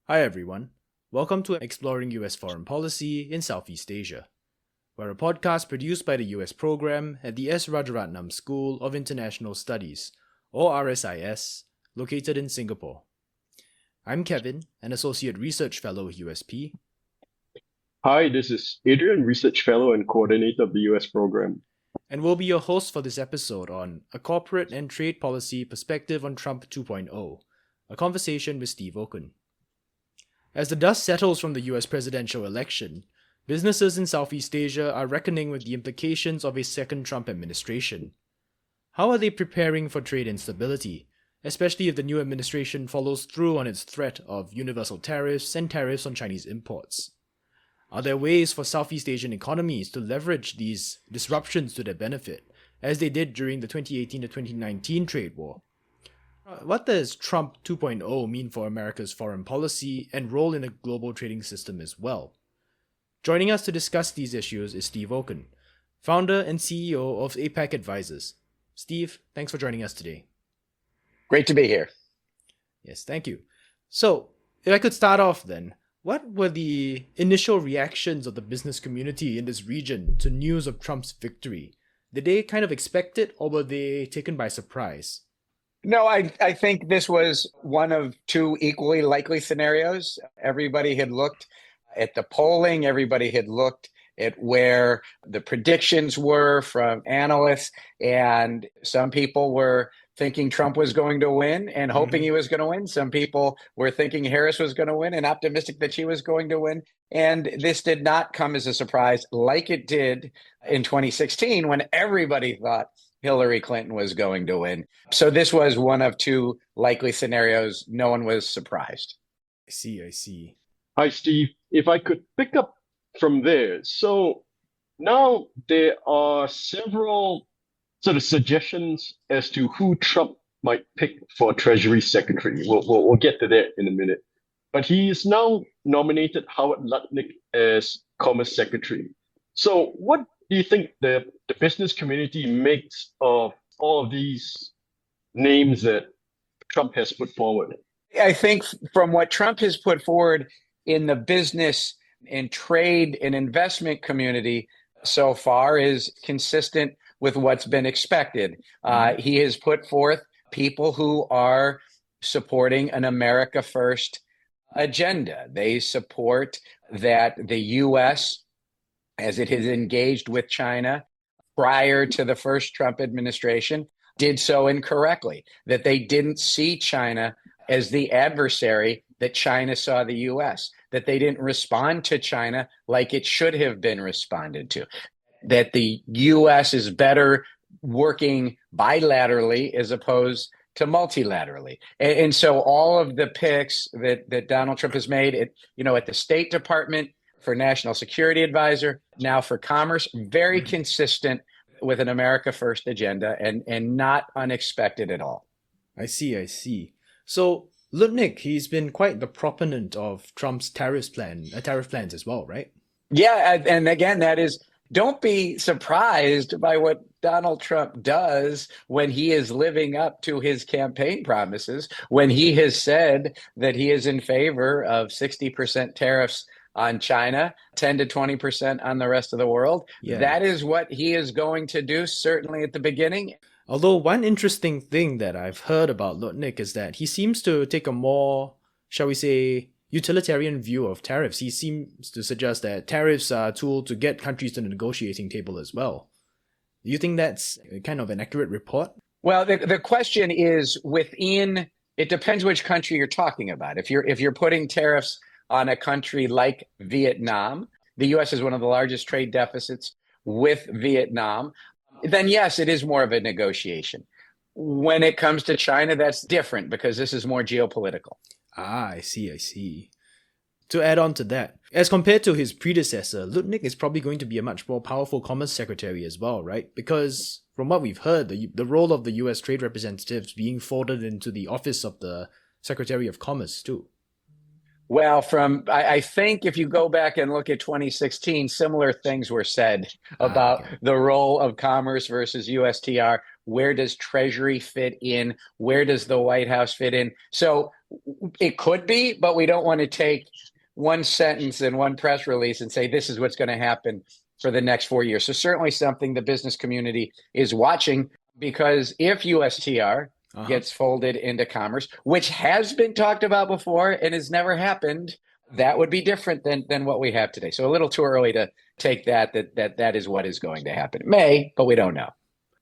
Hi everyone. Welcome to Exploring US Foreign Policy in Southeast Asia. We're a podcast produced by the US program at the S. Rajaratnam School of International Studies, or RSIS, located in Singapore. I'm Kevin, an Associate Research Fellow at USP. Hi, this is Adrian, Research Fellow and Coordinator of the US program. And we'll be your host for this episode on A Corporate and Trade Policy Perspective on Trump 2.0, a conversation with Steve Okun. As the dust settles from the US presidential election, businesses in Southeast Asia are reckoning with the implications of a second Trump administration. How are they preparing for trade instability, especially if the new administration follows through on its threat of universal tariffs and tariffs on Chinese imports? Are there ways for Southeast Asian economies to leverage these disruptions to their benefit, as they did during the 2018 to 2019 trade war? What does Trump 2.0 mean for America's foreign policy and role in the global trading system as well? Joining us to discuss these issues is Steve Okun, founder and CEO of APAC Advisors. Steve, thanks for joining us today. Great to be here. Yes, thank you. So, if I could start off then, what were the initial reactions of the business community in this region to news of Trump's victory? Did they kind of expect it, or were they taken by surprise? No, I think this was one of two equally likely scenarios. Everybody had looked at the polling, everybody had looked at where the predictions were from analysts, and some people were thinking Trump was going to win and hoping he was going to win. Some people were thinking Harris was going to win and optimistic that she was going to win. And this did not come as a surprise like it did in 2016 when everybody thought Hillary Clinton was going to win. So this was one of two likely scenarios. No one was surprised. I see. Hi, Steve. If I could pick up from there. So now there are several sort of suggestions as to who Trump might pick for Treasury Secretary. We'll get to that in a minute. But he is now nominated Howard Lutnick as Commerce Secretary. So what do you think the business community makes of all of these names that Trump has put forward? I think from what Trump has put forward in the business and trade and investment community so far is consistent with what's been expected. He has put forth people who are supporting an America First agenda. They support that the U.S., as it has engaged with China prior to the first Trump administration, did so incorrectly, that they didn't see China as the adversary that China saw the U.S., that they didn't respond to China like it should have been responded to, that the U.S. is better working bilaterally as opposed to multilaterally. And so all of the picks that Donald Trump has made at the State Department, for National Security Advisor, now for Commerce, very consistent with an America First agenda and not unexpected at all. I see. So Lutnick, he's been quite the proponent of Trump's tariff plans as well, right? Yeah, and again, that is, don't be surprised by what Donald Trump does when he is living up to his campaign promises, when he has said that he is in favor of 60% tariffs on China, 10 to 20% on the rest of the world. Yeah. That is what he is going to do, certainly at the beginning. Although one interesting thing that I've heard about Lutnick is that he seems to take a more, shall we say, utilitarian view of tariffs. He seems to suggest that tariffs are a tool to get countries to the negotiating table as well. Do you think that's kind of an accurate report? Well, the question is it depends which country you're talking about. If you're putting tariffs on a country like Vietnam, the U.S. has one of the largest trade deficits with Vietnam, then yes, it is more of a negotiation. When it comes to China, that's different because this is more geopolitical. I see. To add on to that, as compared to his predecessor, Lutnick is probably going to be a much more powerful commerce secretary as well, right? Because from what we've heard, the role of the U.S. trade representatives being folded into the office of the Secretary of Commerce too. Well, I think if you go back and look at 2016, similar things were said about the role of commerce versus USTR Where does Treasury fit in? Where does the White House fit in? So it could be, but we don't want to take one sentence in one press release and say, this is what's going to happen for the next 4 years. So certainly something the business community is watching, because if USTR gets folded into commerce, which has been talked about before and has never happened, that would be different than what we have today. So a little too early to take that is what is going to happen. It may, but we don't know.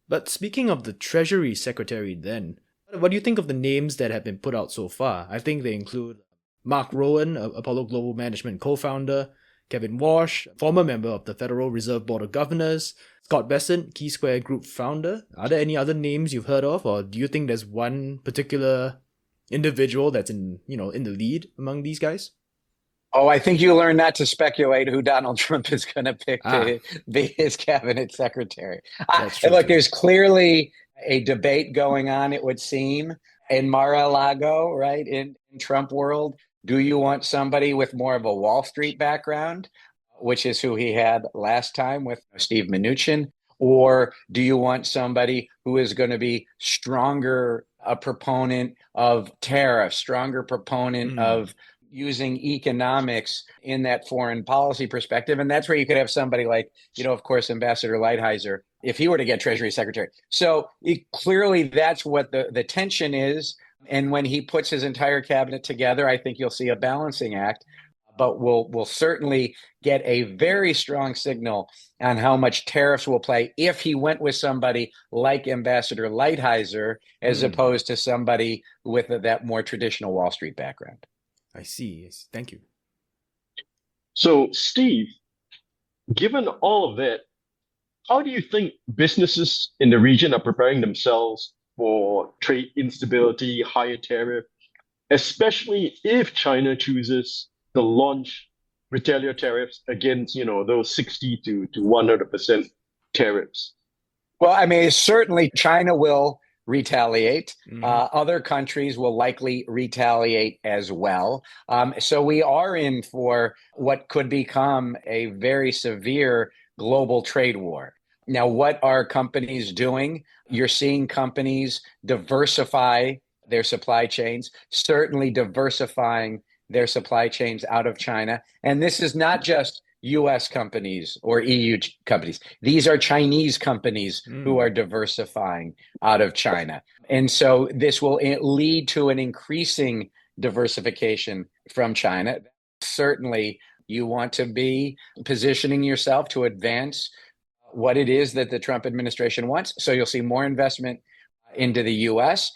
But speaking of the Treasury Secretary then, what do you think of the names that have been put out so far? I think they include Mark Rowan, Apollo Global Management co-founder, Kevin Walsh, former member of the Federal Reserve Board of Governors, Scott Bessent, Key Square Group founder. Are there any other names you've heard of, or do you think there's one particular individual that's in the lead among these guys? Oh, I think you learned not to speculate who Donald Trump is going to pick to be his cabinet secretary. Look, there's clearly a debate going on, it would seem, in Mar-a-Lago, right, in Trump world. Do you want somebody with more of a Wall Street background, which is who he had last time with Steve Mnuchin? Or do you want somebody who is going to be stronger, a proponent of tariffs, stronger proponent of using economics in that foreign policy perspective? And that's where you could have somebody like, of course, Ambassador Lighthizer, if he were to get Treasury Secretary. So clearly that's what the tension is. And when he puts his entire cabinet together, I think you'll see a balancing act. But we'll certainly get a very strong signal on how much tariffs will play if he went with somebody like Ambassador Lighthizer, as opposed to somebody with that more traditional Wall Street background. I see. Thank you. So, Steve, given all of that, how do you think businesses in the region are preparing themselves for trade instability, higher tariff, especially if China chooses to launch retaliatory tariffs against, those 60 to 100% tariffs? Well, I mean, certainly China will retaliate. Other countries will likely retaliate as well. So we are in for what could become a very severe global trade war. Now, what are companies doing? You're seeing companies diversify their supply chains, certainly diversifying their supply chains out of China. And this is not just US companies or EU companies. These are Chinese companies who are diversifying out of China. And so this will lead to an increasing diversification from China. Certainly, you want to be positioning yourself to advance what it is that the Trump administration wants. So you'll see more investment into the US.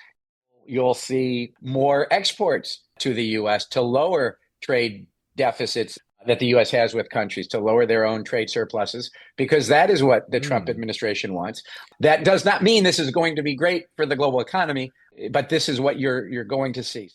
You'll see more exports to the US to lower trade deficits that the US has with countries, to lower their own trade surpluses, because that is what the Trump administration wants. That does not mean this is going to be great for the global economy, but this is what you're going to see.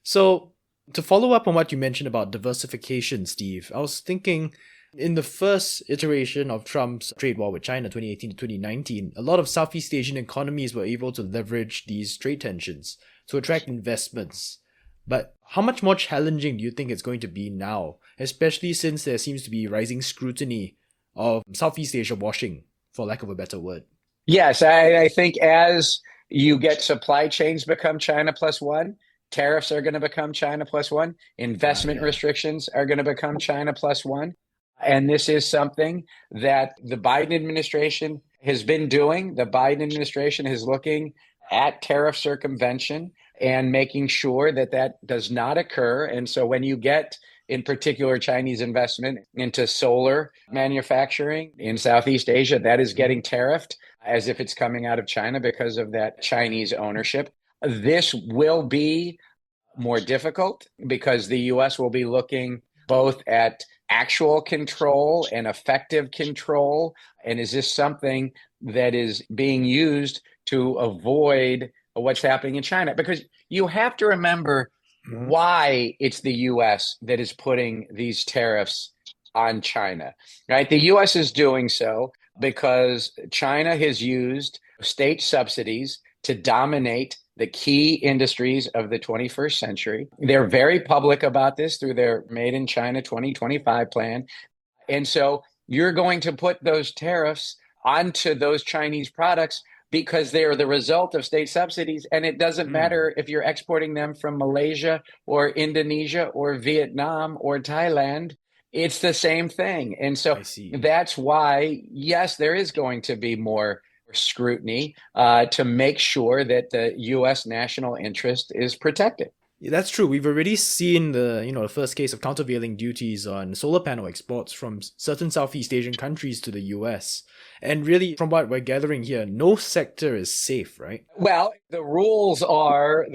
So to follow up on what you mentioned about diversification, Steve, I was thinking in the first iteration of Trump's trade war with China, 2018 to 2019, a lot of Southeast Asian economies were able to leverage these trade tensions to attract investments. But how much more challenging do you think it's going to be now, especially since there seems to be rising scrutiny of Southeast Asia washing, for lack of a better word? Yes, I think as you get supply chains become China plus one, tariffs are going to become China plus one, investment restrictions are going to become China plus one. And this is something that the Biden administration has been doing. The Biden administration is looking at tariff circumvention and making sure that that does not occur. And so when you get, in particular, Chinese investment into solar manufacturing in Southeast Asia, that is getting tariffed as if it's coming out of China because of that Chinese ownership. This will be more difficult because the U.S. will be looking both at actual control and effective control. And is this something that is being used to avoid what's happening in China? Because you have to remember why it's the U.S. that is putting these tariffs on China, right? The U.S. is doing so because China has used state subsidies to dominate the key industries of the 21st century. They're very public about this through their Made in China 2025 plan. And so you're going to put those tariffs onto those Chinese products because they are the result of state subsidies. And it doesn't matter if you're exporting them from Malaysia or Indonesia or Vietnam or Thailand. It's the same thing. And so I see. that's why, yes, there is going to be more scrutiny to make sure that the U.S. national interest is protected. Yeah, that's true. We've already seen the first case of countervailing duties on solar panel exports from certain Southeast Asian countries to the US. And really, from what we're gathering here, no sector is safe, right? Well, the rules are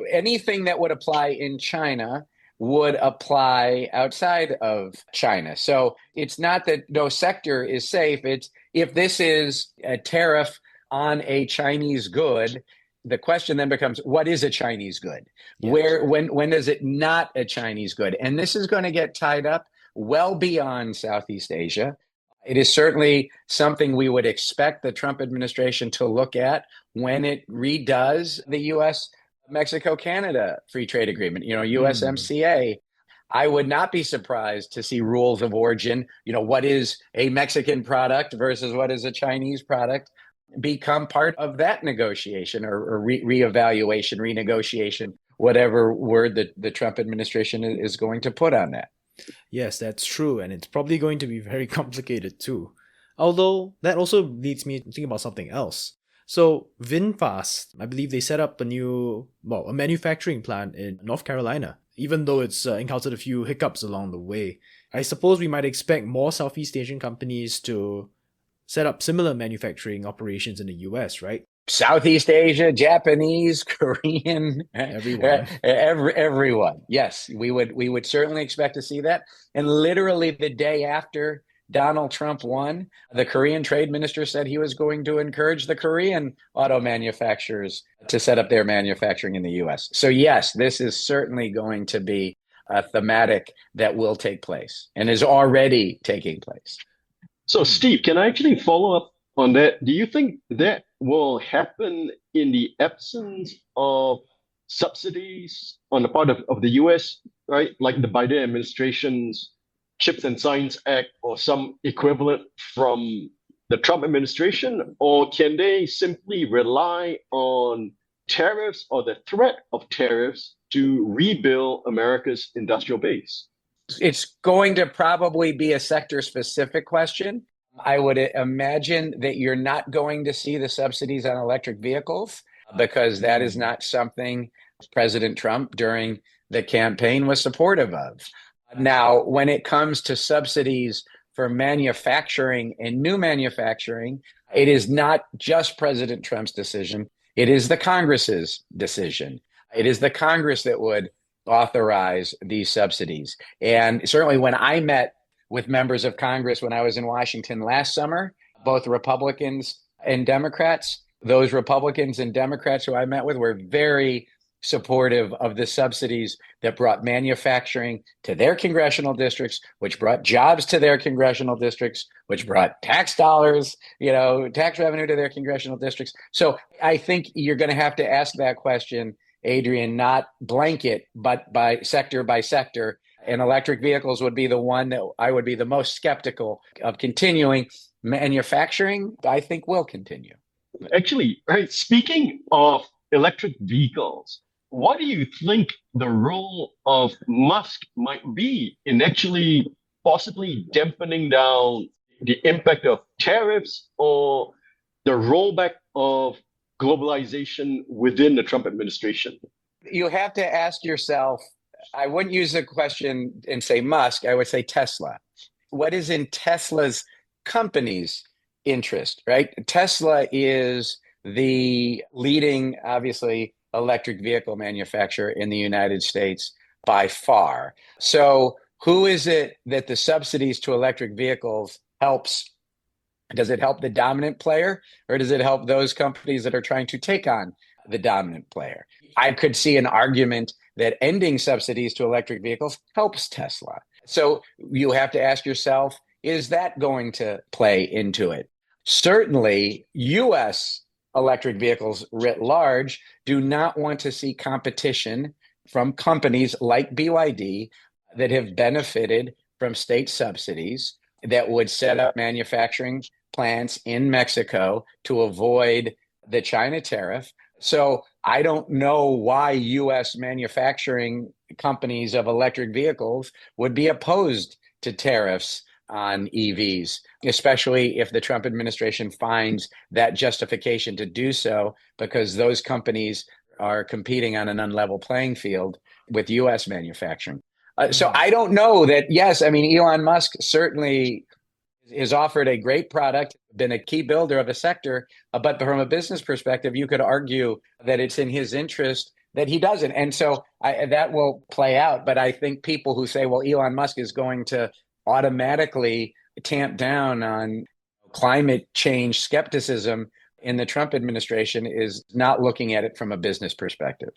anything that would apply in China would apply outside of China. So it's not that no sector is safe. It's if this is a tariff on a Chinese good, the question then becomes, what is a Chinese good? Yes. When is it not a Chinese good? And this is going to get tied up well beyond Southeast Asia. It is certainly something we would expect the Trump administration to look at when it redoes the U.S. Mexico-Canada free trade agreement, USMCA. I would not be surprised to see rules of origin, what is a Mexican product versus what is a Chinese product, become part of that negotiation or reevaluation, renegotiation, whatever word the Trump administration is going to put on that. Yes, that's true, and it's probably going to be very complicated too. Although, that also leads me to think about something else. So, VinFast, I believe they set up a manufacturing plant in North Carolina, even though it's encountered a few hiccups along the way. I suppose we might expect more Southeast Asian companies to set up similar manufacturing operations in the US, right? Southeast Asia, Japanese, Korean, Everyone. Everyone. Yes, we would certainly expect to see that. And literally the day after Donald Trump won, the Korean trade minister said he was going to encourage the Korean auto manufacturers to set up their manufacturing in the US. So yes, this is certainly going to be a thematic that will take place and is already taking place. So, Steve, can I actually follow up on that? Do you think that will happen in the absence of subsidies on the part of the US, right? Like the Biden administration's Chips and Science Act or some equivalent from the Trump administration? Or can they simply rely on tariffs or the threat of tariffs to rebuild America's industrial base? It's going to probably be a sector-specific question. I would imagine that you're not going to see the subsidies on electric vehicles because that is not something President Trump during the campaign was supportive of. Now, when it comes to subsidies for manufacturing and new manufacturing, it is not just President Trump's decision. It is the Congress's decision. It is the Congress that would authorize these subsidies. And certainly when I met with members of Congress when I was in Washington last summer, both Republicans and Democrats, those Republicans and Democrats who I met with were very supportive of the subsidies that brought manufacturing to their congressional districts, which brought jobs to their congressional districts, which brought tax dollars, tax revenue to their congressional districts. So I think you're going to have to ask that question, Adrian, not blanket, but by sector, and electric vehicles would be the one that I would be the most skeptical of continuing. Manufacturing, I think, will continue. Actually, right, speaking of electric vehicles, what do you think the role of Musk might be in actually possibly dampening down the impact of tariffs or the rollback of globalization within the Trump administration? You have to ask yourself, I wouldn't use the question and say Musk, I would say Tesla. What is in Tesla's company's interest, right? Tesla is the leading, obviously, electric vehicle manufacturer in the United States by far. So who is it that the subsidies to electric vehicles helps? Does it help the dominant player, or does it help those companies that are trying to take on the dominant player? I could see an argument that ending subsidies to electric vehicles helps Tesla. So you have to ask yourself, is that going to play into it? Certainly, US electric vehicles writ large do not want to see competition from companies like BYD that have benefited from state subsidies that would set up manufacturing plants in Mexico to avoid the China tariff. So I don't know why US manufacturing companies of electric vehicles would be opposed to tariffs on EVs, especially if the Trump administration finds that justification to do so, because those companies are competing on an unlevel playing field with US manufacturing. So I don't know that, yes, I mean, Elon Musk certainly has offered a great product, been a key builder of a sector, but from a business perspective, you could argue that it's in his interest that he doesn't. And so that will play out. But I think people who say, well, Elon Musk is going to automatically tamp down on climate change skepticism in the Trump administration is not looking at it from a business perspective.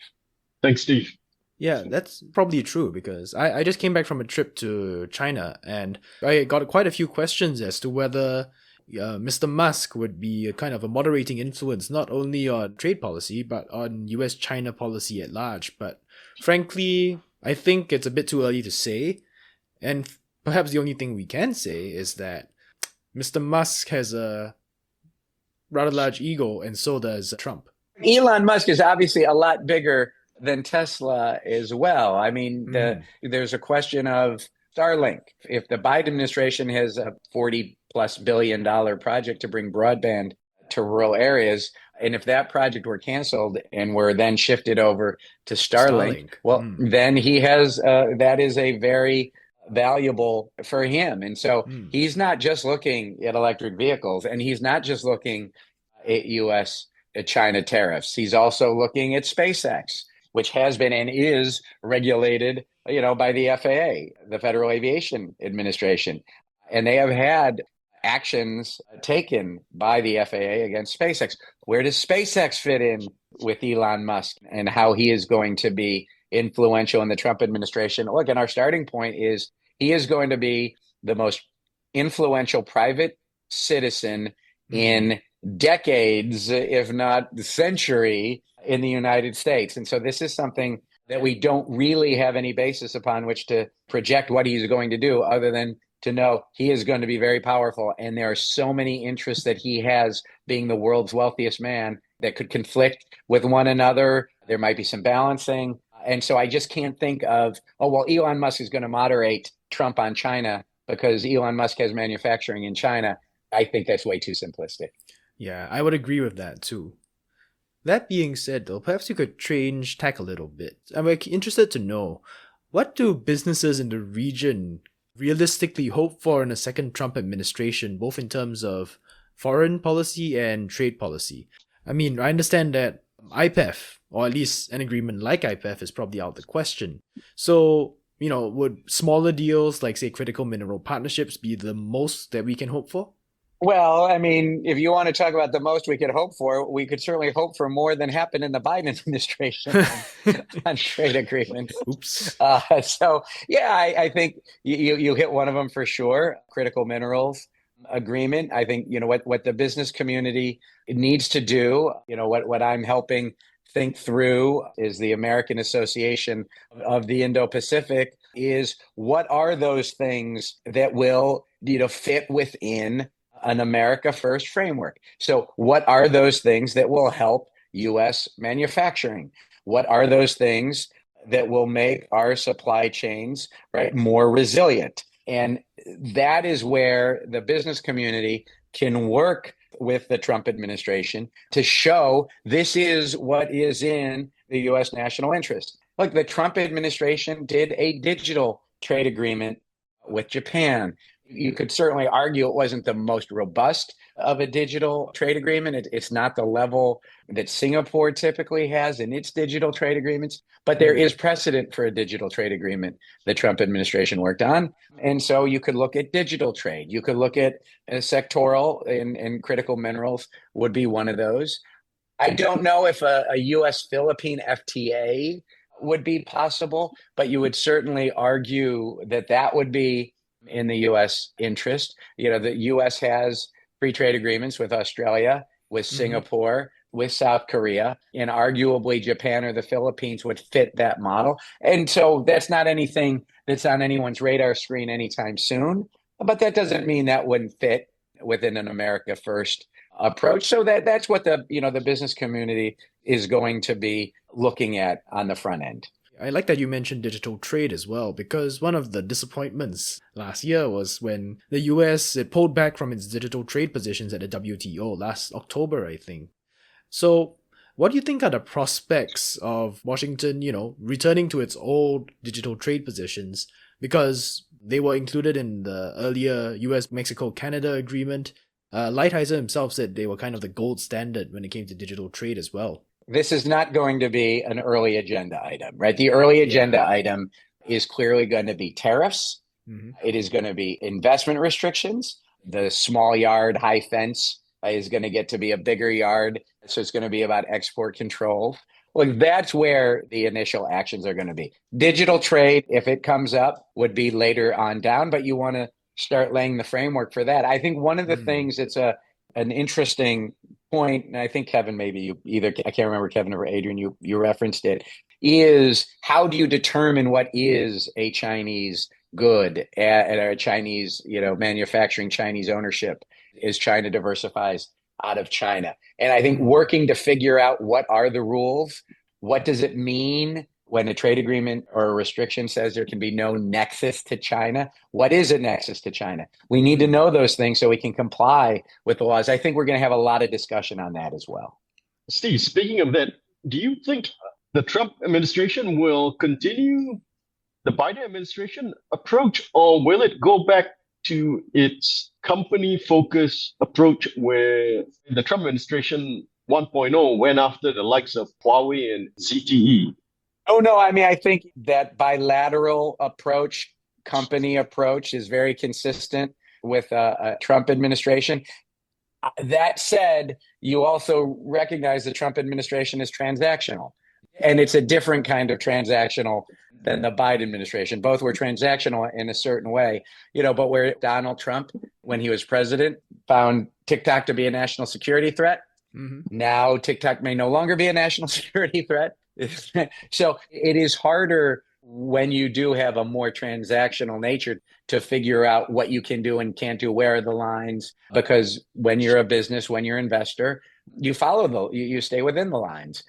Thanks, Steve. Yeah, that's probably true because I just came back from a trip to China and I got quite a few questions as to whether Mr. Musk would be a kind of a moderating influence not only on trade policy but on US-China policy at large. But frankly, I think it's a bit too early to say. And perhaps the only thing we can say is that Mr. Musk has a rather large ego and so does Trump. Elon Musk is obviously a lot bigger than Tesla as well. I mean, there's a question of Starlink. If the Biden administration has a $40+ billion project to bring broadband to rural areas, and if that project were canceled and were then shifted over to Starlink. Well, then he has, that is a very valuable for him. And so he's not just looking at electric vehicles, and he's not just looking at China tariffs. He's also looking at SpaceX, which has been and is regulated, by the FAA, the Federal Aviation Administration. And they have had actions taken by the FAA against SpaceX. Where does SpaceX fit in with Elon Musk and how he is going to be influential in the Trump administration? Look, and our starting point is he is going to be the most influential private citizen in decades, if not the century, in the United States. And so this is something that we don't really have any basis upon which to project what he's going to do, other than to know he is going to be very powerful. And there are so many interests that he has, being the world's wealthiest man, that could conflict with one another. There might be some balancing. And so I just can't think of, Elon Musk is going to moderate Trump on China because Elon Musk has manufacturing in China. I think that's way too simplistic. Yeah, I would agree with that too. That being said, though, perhaps you could change tack a little bit. I'm interested to know, what do businesses in the region realistically hope for in a second Trump administration, both in terms of foreign policy and trade policy? I mean, I understand that IPEF, or at least an agreement like IPEF, is probably out of the question. So, would smaller deals like, say, critical mineral partnerships be the most that we can hope for? Well, I mean, if you want to talk about the most we could hope for, we could certainly hope for more than happened in the Biden administration on trade agreements. Oops. I think you hit one of them for sure. Critical minerals agreement. I think, what the business community needs to do, what I'm helping think through is the American Association of the Indo-Pacific, is what are those things that will, fit within an America First framework. So what are those things that will help U.S. manufacturing? What are those things that will make our supply chains more resilient? And that is where the business community can work with the Trump administration to show this is what is in the U.S. national interest. Look, the Trump administration did a digital trade agreement with Japan. You could certainly argue it wasn't the most robust of a digital trade agreement. It's not the level that Singapore typically has in its digital trade agreements, but there is precedent for a digital trade agreement the Trump administration worked on. And so you could look at digital trade. You could look at sectoral and critical minerals would be one of those. I don't know if a U.S.-Philippine FTA would be possible, but you would certainly argue that would be in the U.S. interest. The U.S. has free trade agreements with Australia, with Singapore, with South Korea, and arguably Japan or the Philippines would fit that model. And so that's not anything that's on anyone's radar screen anytime soon, but that doesn't mean that wouldn't fit within an America First approach. So that's what the business community is going to be looking at on the front end. I like that you mentioned digital trade as well, because one of the disappointments last year was when the US it pulled back from its digital trade positions at the WTO last October, I think. So, what do you think are the prospects of Washington, returning to its old digital trade positions, because they were included in the earlier US-Mexico-Canada agreement? Lighthizer himself said they were kind of the gold standard when it came to digital trade as well. This is not going to be an early agenda item, right? The early agenda item is clearly going to be tariffs. Mm-hmm. It is going to be investment restrictions. The small yard, high fence is going to get to be a bigger yard. So it's going to be about export control. Well, that's where the initial actions are going to be. Digital trade, if it comes up, would be later on down, but you want to start laying the framework for that. I think one of the things that's an interesting point, and I think Kevin, maybe you either, I can't remember Kevin or Adrian, you referenced it, is how do you determine what is a Chinese good at a Chinese, manufacturing, Chinese ownership as China diversifies out of China. And I think working to figure out what are the rules, what does it mean when a trade agreement or a restriction says there can be no nexus to China? What is a nexus to China? We need to know those things so we can comply with the laws. I think we're going to have a lot of discussion on that as well. Steve, speaking of that, do you think the Trump administration will continue the Biden administration approach, or will it go back to its company-focused approach where the Trump administration 1.0 went after the likes of Huawei and ZTE? Oh, no. I mean, I think that bilateral approach, company approach, is very consistent with a Trump administration. That said, you also recognize the Trump administration is transactional. And it's a different kind of transactional than the Biden administration. Both were transactional in a certain way, but where Donald Trump, when he was president, found TikTok to be a national security threat. Mm-hmm. Now TikTok may no longer be a national security threat. So it is harder when you do have a more transactional nature to figure out what you can do and can't do, where are the lines, because when you're a business, when you're an investor, you follow you stay within the lines.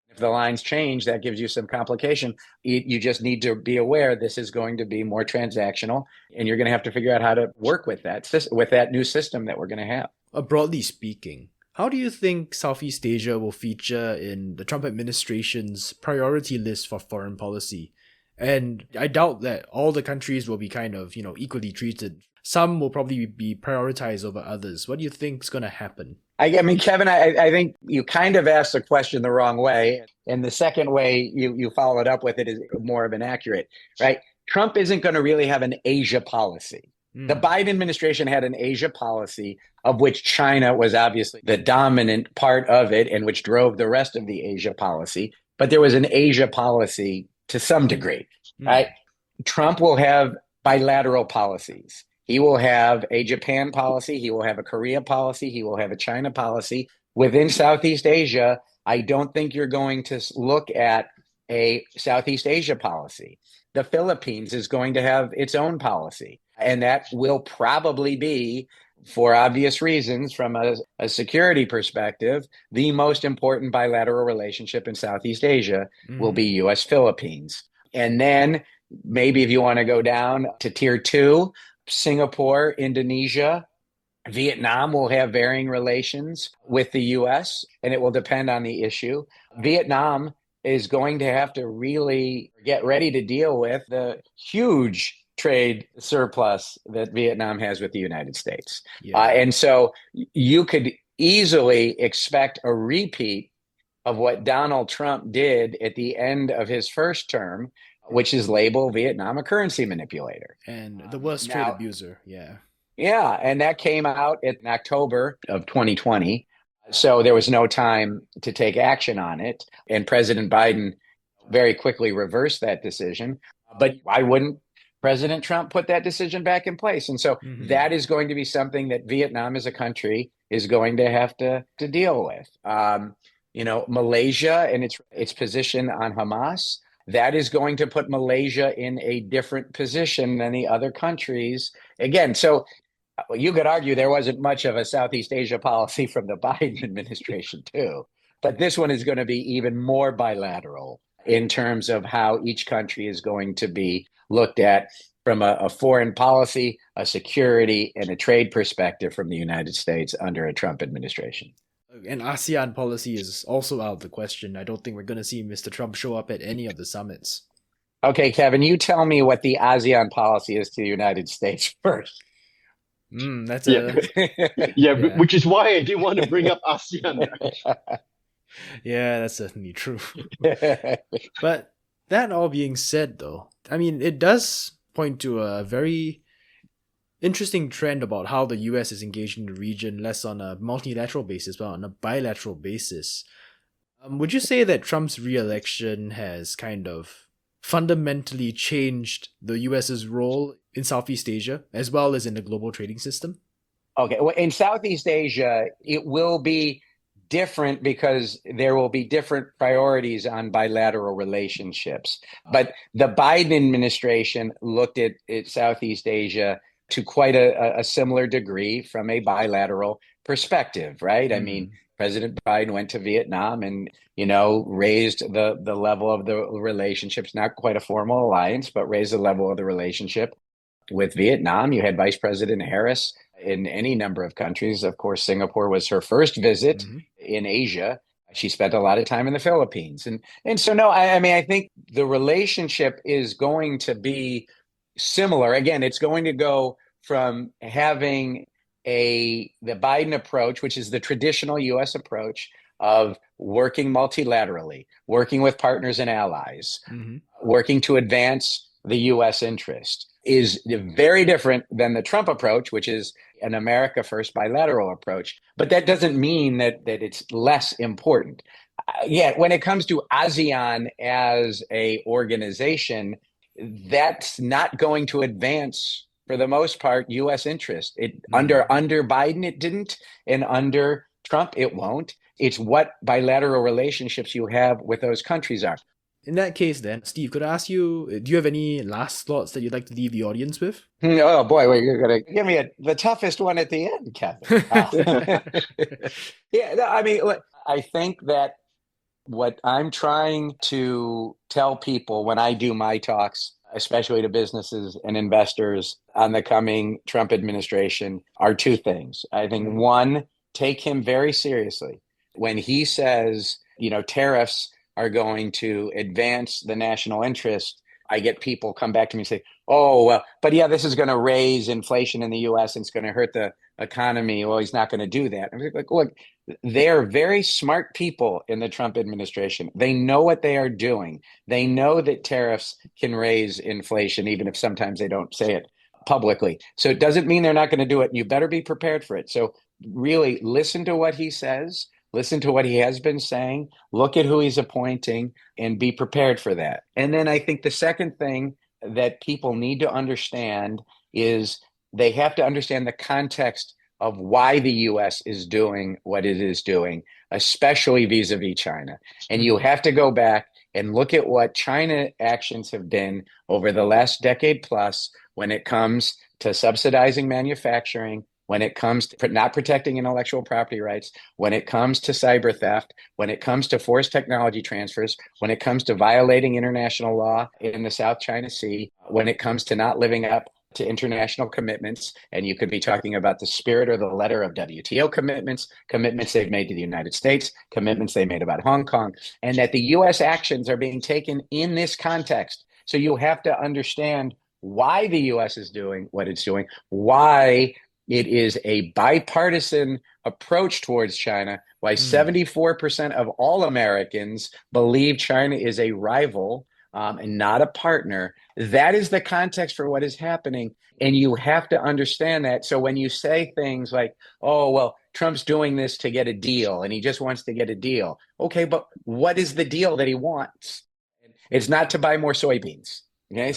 If the lines change, that gives you some complication. You just need to be aware this is going to be more transactional, and you're going to have to figure out how to work with that new system that we're going to have. Broadly speaking, how do you think Southeast Asia will feature in the Trump administration's priority list for foreign policy? And I doubt that all the countries will be kind of, equally treated. Some will probably be prioritized over others. What do you think is going to happen? I mean, Kevin, I think you kind of asked the question the wrong way. And the second way you followed up with it is more of an accurate, right? Trump isn't going to really have an Asia policy. The Biden administration had an Asia policy, of which China was obviously the dominant part of it and which drove the rest of the Asia policy. But there was an Asia policy to some degree, right? Trump will have bilateral policies. He will have a Japan policy. He will have a Korea policy. He will have a China policy. Within Southeast Asia, I don't think you're going to look at a Southeast Asia policy. The Philippines is going to have its own policy. And that will probably be, for obvious reasons, from a security perspective, the most important bilateral relationship in Southeast Asia will be U.S.-Philippines. And then maybe if you want to go down to tier 2, Singapore, Indonesia, Vietnam will have varying relations with the U.S., and it will depend on the issue. Vietnam is going to have to really get ready to deal with the huge trade surplus that Vietnam has with the United States. Yeah. And so you could easily expect a repeat of what Donald Trump did at the end of his first term, which is label Vietnam a currency manipulator. And the worst trade abuser, yeah. Yeah, and that came out in October of 2020. So there was no time to take action on it. And President Biden very quickly reversed that decision. But why wouldn't President Trump put that decision back in place? And so that is going to be something that Vietnam as a country is going to have to deal with. Malaysia and its position on Hamas, that is going to put Malaysia in a different position than the other countries. Again, so Well, you could argue there wasn't much of a Southeast Asia policy from the Biden administration, too. But this one is going to be even more bilateral in terms of how each country is going to be looked at from a foreign policy, a security, and a trade perspective from the United States under a Trump administration. And ASEAN policy is also out of the question. I don't think we're going to see Mr. Trump show up at any of the summits. Okay, Kevin, you tell me what the ASEAN policy is to the United States first. That's yeah, which is why I didn't want to bring up ASEAN. Yeah, that's certainly true. But that all being said, though, I mean, it does point to a very interesting trend about how the US is engaged in the region, less on a multilateral basis, but on a bilateral basis. Would you say that Trump's re-election has kind of fundamentally changed the US's role in Southeast Asia, as well as in the global trading system? Okay, well, in Southeast Asia, it will be different because there will be different priorities on bilateral relationships. But the Biden administration looked at Southeast Asia to quite a similar degree from a bilateral perspective, right? I mean, President Biden went to Vietnam and, raised the level of the relationships, not quite a formal alliance, but raised the level of the relationship with Vietnam. You had Vice President Harris in any number of countries. Of course, Singapore was her first visit in Asia. She spent a lot of time in the Philippines. And so, no, I mean, I think the relationship is going to be similar. Again, it's going to go from having the Biden approach, which is the traditional U.S. approach of working multilaterally, working with partners and allies, working to advance the U.S. interest, is very different than the Trump approach, which is an America first bilateral approach. But that doesn't mean that it's less important. When it comes to ASEAN as a organization, that's not going to advance, for the most part, U.S. interest. Under Biden, it didn't, and under Trump, it won't. It's what bilateral relationships you have with those countries are. In that case, then, Steve, could I ask you, do you have any last thoughts that you'd like to leave the audience with? Oh, boy, wait, you're going to give me the toughest one at the end, Kevin. I mean, look, I think that what I'm trying to tell people when I do my talks, especially to businesses and investors on the coming Trump administration, are two things. I think one, take him very seriously. When he says, tariffs are going to advance the national interest, I get people come back to me and say, but this is going to raise inflation in the U.S. and it's going to hurt the economy. Well, he's not going to do that. I'm like, look, they're very smart people in the Trump administration. They know what they are doing. They know that tariffs can raise inflation, even if sometimes they don't say it publicly. So it doesn't mean they're not going to do it. You better be prepared for it. So really listen to what he says. Listen to what he has been saying, look at who he's appointing, and be prepared for that. And then I think the second thing that people need to understand is they have to understand the context of why the U.S. is doing what it is doing, especially vis-a-vis China. And you have to go back and look at what China actions have been over the last decade plus when it comes to subsidizing manufacturing, when it comes to not protecting intellectual property rights, when it comes to cyber theft, when it comes to forced technology transfers, when it comes to violating international law in the South China Sea, when it comes to not living up to international commitments. And you could be talking about the spirit or the letter of WTO commitments they've made to the United States, commitments they made about Hong Kong, and that the U.S. actions are being taken in this context. So you have to understand why the U.S. is doing what it's doing, why it is a bipartisan approach towards China, why 74% of all Americans believe China is a rival and not a partner. That is the context for what is happening. And you have to understand that. So when you say things like, Trump's doing this to get a deal and he just wants to get a deal. Okay, but what is the deal that he wants? It's not to buy more soybeans. Okay,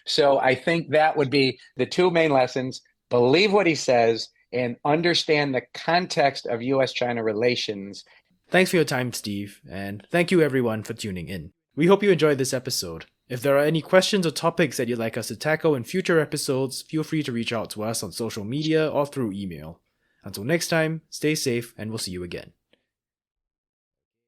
so I think that would be the two main lessons. Believe what he says and understand the context of U.S.-China relations. Thanks for your time, Steve, and thank you everyone for tuning in. We hope you enjoyed this episode. If there are any questions or topics that you'd like us to tackle in future episodes, feel free to reach out to us on social media or through email. Until next time, stay safe and we'll see you again.